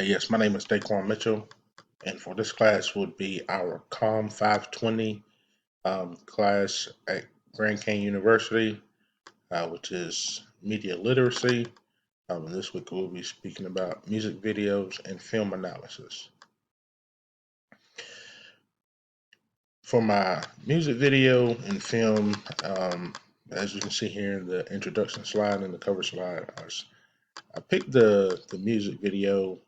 Yes, my name is Daquan Mitchell, and for this class would be our COM 520 class at Grand Canyon University, which is media literacy. This week we'll be speaking about music videos and film analysis. For my music video and film, as you can see here in the introduction slide and the cover slide, I picked the music video,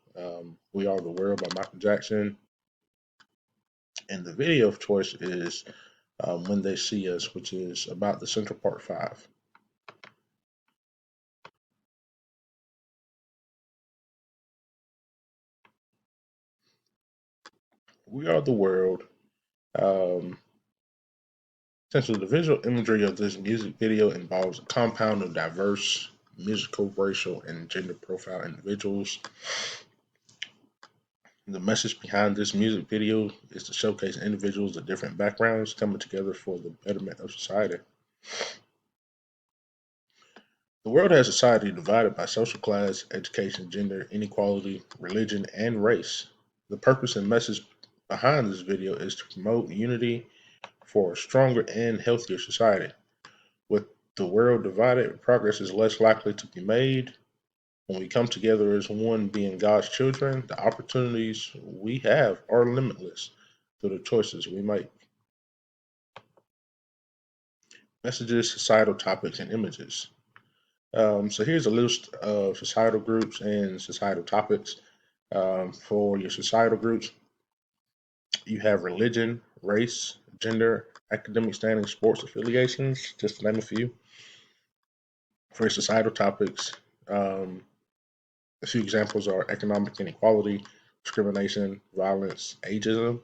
"We Are the World" by Michael Jackson, and the video of choice is "When They See Us," which is about the Central Park Five. "We Are the World." Um, Essentially, the visual imagery of this music video involves a compound of diverse musical, racial, and gender profile individuals. The message behind this music video is to showcase individuals of different backgrounds coming together for the betterment of society. The world has society divided by social class, education, gender, inequality, religion, and race. The purpose and message behind this video is to promote unity for a stronger and healthier society. With the world divided, progress is less likely to be made. When we come together as one, being God's children, the opportunities we have are limitless through the choices we make. Messages, societal topics, and images. So here's a list of societal groups and societal topics. For your societal groups, you have religion, race, gender, academic standing, sports affiliations, just to name a few. For your societal topics, um, a few examples are economic inequality, discrimination, violence, ageism.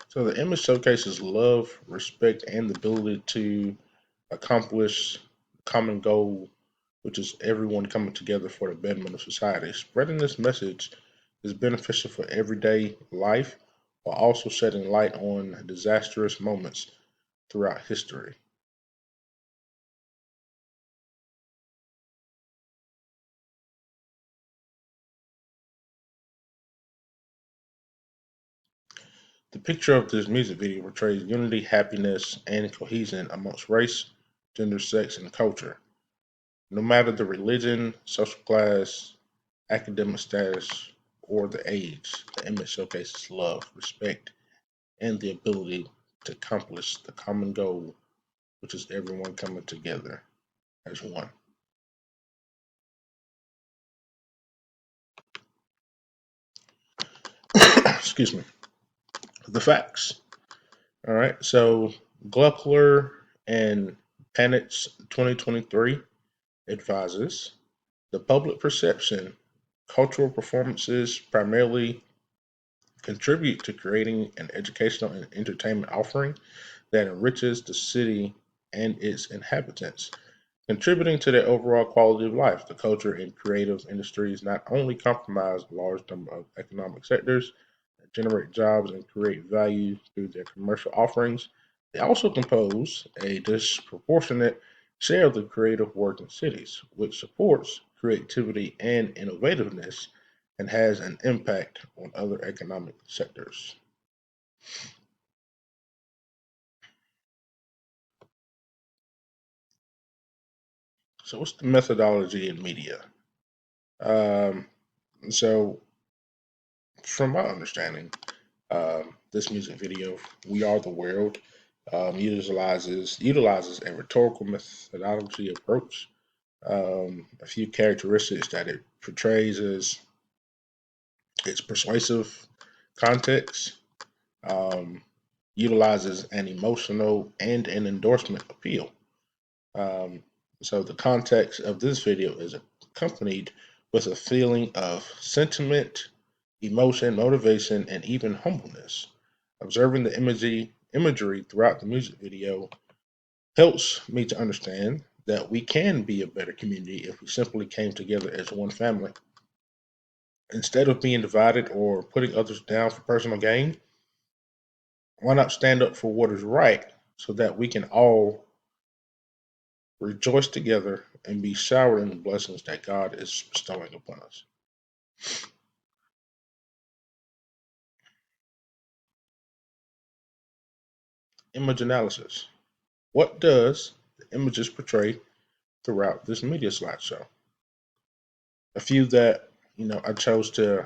So the image showcases love, respect, and the ability to accomplish a common goal, which is everyone coming together for the betterment of society. Spreading this message is beneficial for everyday life while also shedding light on disastrous moments throughout history. The picture of this music video portrays unity, happiness, and cohesion amongst race, gender, sex, and culture. No matter the religion, social class, academic status, or the age, the image showcases love, respect, and the ability to accomplish the common goal, which is everyone coming together as one. Excuse me. The facts. All right. So Gluckler and Panitch 2023 advises the public perception, cultural performances primarily contribute to creating an educational and entertainment offering that enriches the city and its inhabitants, contributing to their overall quality of life. The culture and creative industries not only comprise a large number of economic sectors that generate jobs and create value through their commercial offerings, they also compose a disproportionate share of the creative work in cities, which supports creativity and innovativeness and has an impact on other economic sectors. So, what's the methodology in media? Um, so, from my understanding, this music video, "We Are the World," utilizes a rhetorical methodology approach. A few characteristics that it portrays is its persuasive context, um, utilizes an emotional and an endorsement appeal. Um, so the context of this video is accompanied with a feeling of sentiment, emotion, motivation, and even humbleness. Observing the imagery throughout the music video helps me to understand that we can be a better community if we simply came together as one family. Instead of being divided or putting others down for personal gain, why not stand up for what is right so that we can all rejoice together and be showered in the blessings that God is bestowing upon us? Image analysis. What does the images portray throughout this media slideshow? A few that I chose to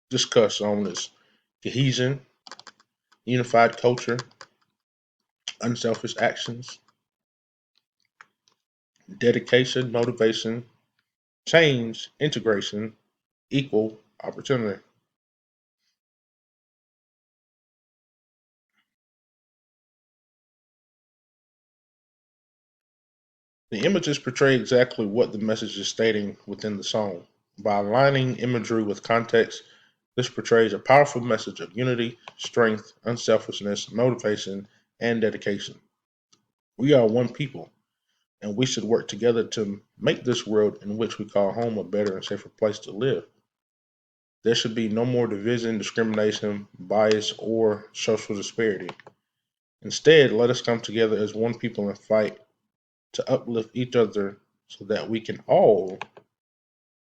discuss on is cohesion, unified culture, unselfish actions, dedication, motivation, change, integration, equal opportunity. The images portray exactly what the message is stating within the song. By aligning imagery with context, this portrays a powerful message of unity, strength, unselfishness, motivation, and dedication. We are one people, and we should work together to make this world in which we call home a better and safer place to live. There should be no more division, discrimination, bias, or social disparity. Instead, let us come together as one people and fight to uplift each other so that we can all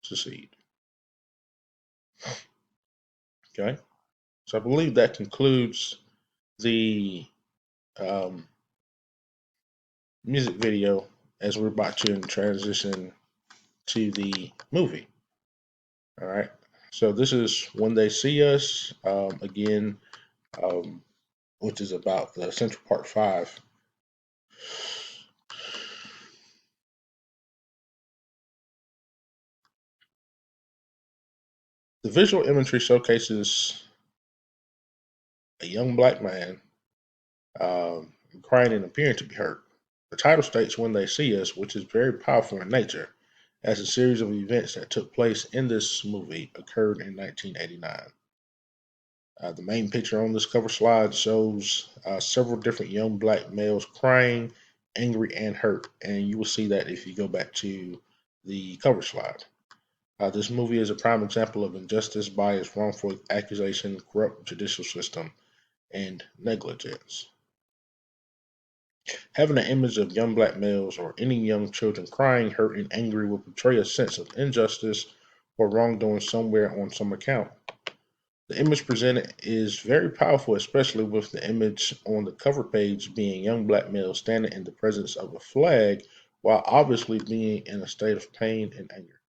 succeed. Okay, so I believe that concludes the um, music video as we're about to transition to the movie. All right, so this is When They See Us again, um, which is about the Central Park Five. The visual imagery showcases a young black man crying and appearing to be hurt. The title states When They See Us, which is very powerful in nature, as a series of events that took place in this movie occurred in 1989. The main picture on this cover slide shows several different young black males crying, angry, and hurt. And you will see that if you go back to the cover slide. This movie is a prime example of injustice, bias, wrongful accusation, corrupt judicial system, and negligence. Having an image of young black males or any young children crying, hurt, and angry will portray a sense of injustice or wrongdoing somewhere on some account. The image presented is very powerful, especially with the image on the cover page being young black males standing in the presence of a flag while obviously being in a state of pain and anger.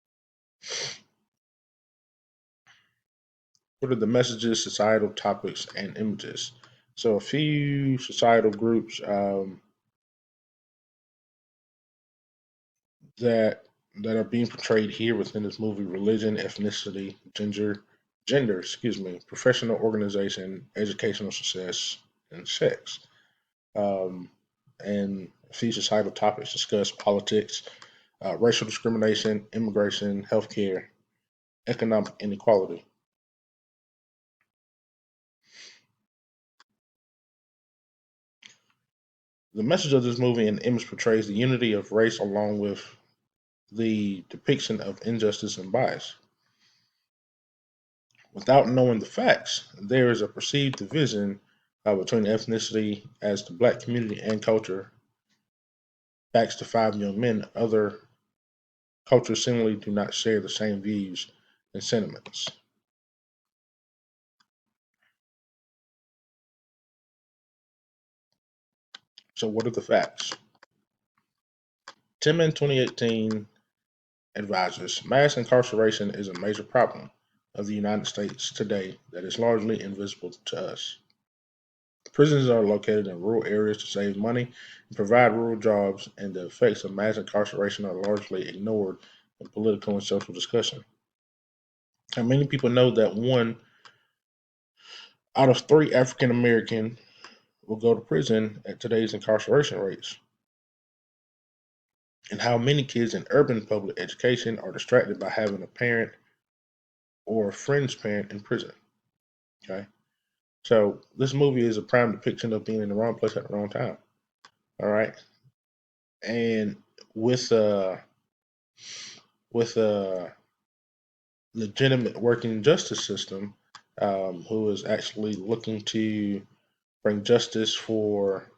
What are the messages, societal topics, and images? So, a few societal groups that that are being portrayed here within this movie: religion, ethnicity, professional organization, educational success, and sex. Um, and a few societal topics discuss politics, racial discrimination, immigration, healthcare, economic inequality. The message of this movie and image portrays the unity of race along with the depiction of injustice and bias. Without knowing the facts, there is a perceived division between ethnicity as the black community and culture. Backs to five young men, other cultures seemingly do not share the same views and sentiments. So, what are the facts? Tim in 2018 advises mass incarceration is a major problem of the United States today that is largely invisible to us. Prisons are located in rural areas to save money and provide rural jobs, and the effects of mass incarceration are largely ignored in political and social discussion. And many people know that one out of three African American will go to prison at today's incarceration rates, and how many kids in urban public education are distracted by having a parent or a friend's parent in prison. Okay, so this movie is a prime depiction of being in the wrong place at the wrong time. All right, and with a with a legitimate working justice system, who is actually looking to bring justice for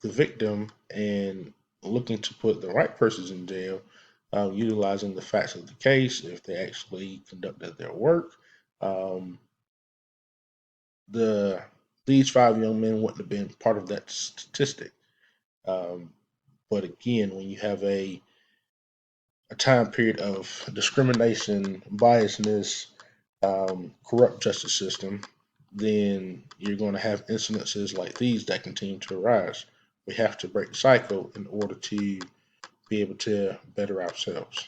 the victim and looking to put the right persons in jail, utilizing the facts of the case if they actually conducted their work. Um, the these five young men wouldn't have been part of that statistic. Um, but again, when you have a time period of discrimination, biasness, corrupt justice system, then you're going to have incidences like these that continue to arise. We have to break the cycle in order to be able to better ourselves.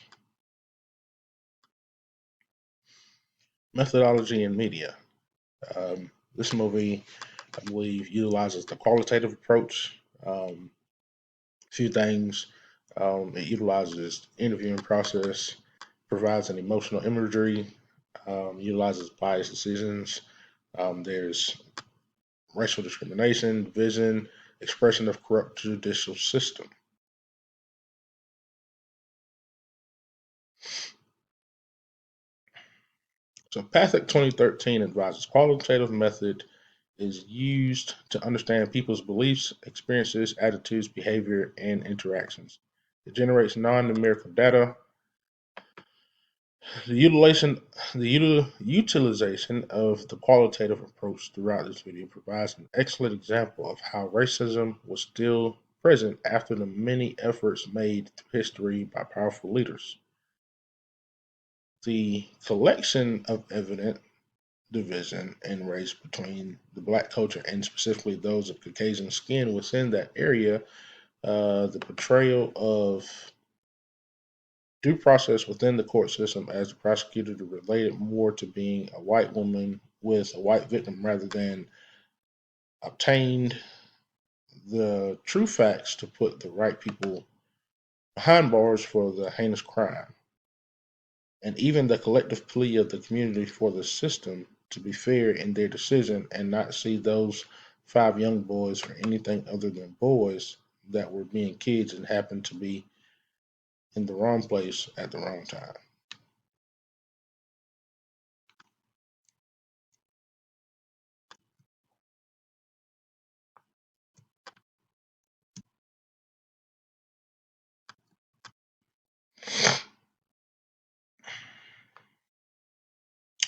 Methodology in media. This movie, I believe, utilizes the qualitative approach. A few things. It utilizes interviewing process, provides an emotional imagery, utilizes biased decisions. There's racial discrimination, division, expression of corrupt judicial system. So Pathak 2013 advises qualitative method is used to understand people's beliefs, experiences, attitudes, behavior, and interactions. It generates non-numerical data. The utilization of the qualitative approach throughout this video provides an excellent example of how racism was still present after the many efforts made through history by powerful leaders. The collection of evidence division and race between the black culture and specifically those of Caucasian skin within that area, the portrayal of due process within the court system as the prosecutor related more to being a white woman with a white victim rather than obtained the true facts to put the right people behind bars for the heinous crime. And even the collective plea of the community for the system to be fair in their decision and not see those five young boys for anything other than boys that were being kids and happened to be in the wrong place at the wrong time.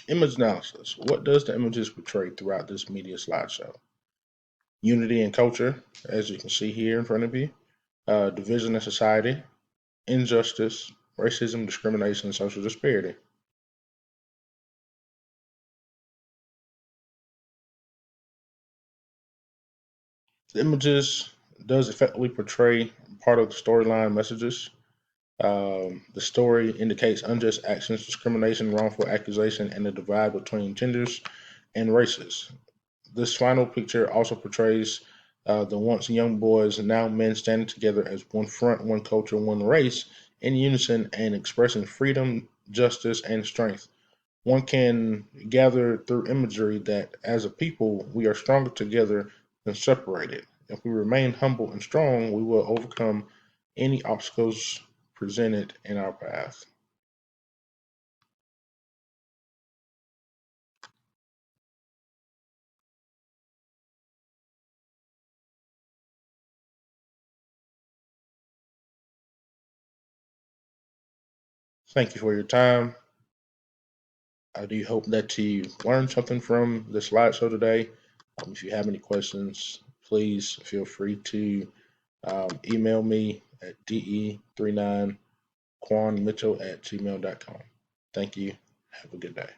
Image analysis. What does the images portray throughout this media slideshow? Unity and culture, as you can see here in front of you. Division in society, injustice, racism, discrimination, and social disparity. The images does effectively portray part of the storyline messages. The story indicates unjust actions, discrimination, wrongful accusation, and the divide between genders and races. This final picture also portrays the once young boys and now men standing together as one front, one culture, one race, in unison and expressing freedom, justice, and strength. One can gather through imagery that as a people, we are stronger together than separated. If we remain humble and strong, we will overcome any obstacles presented in our path. Thank you for your time. I do hope that you learned something from the slideshow today. If you have any questions, please feel free to email me at de39quanmitchell@gmail.com. Thank you. Have a good day.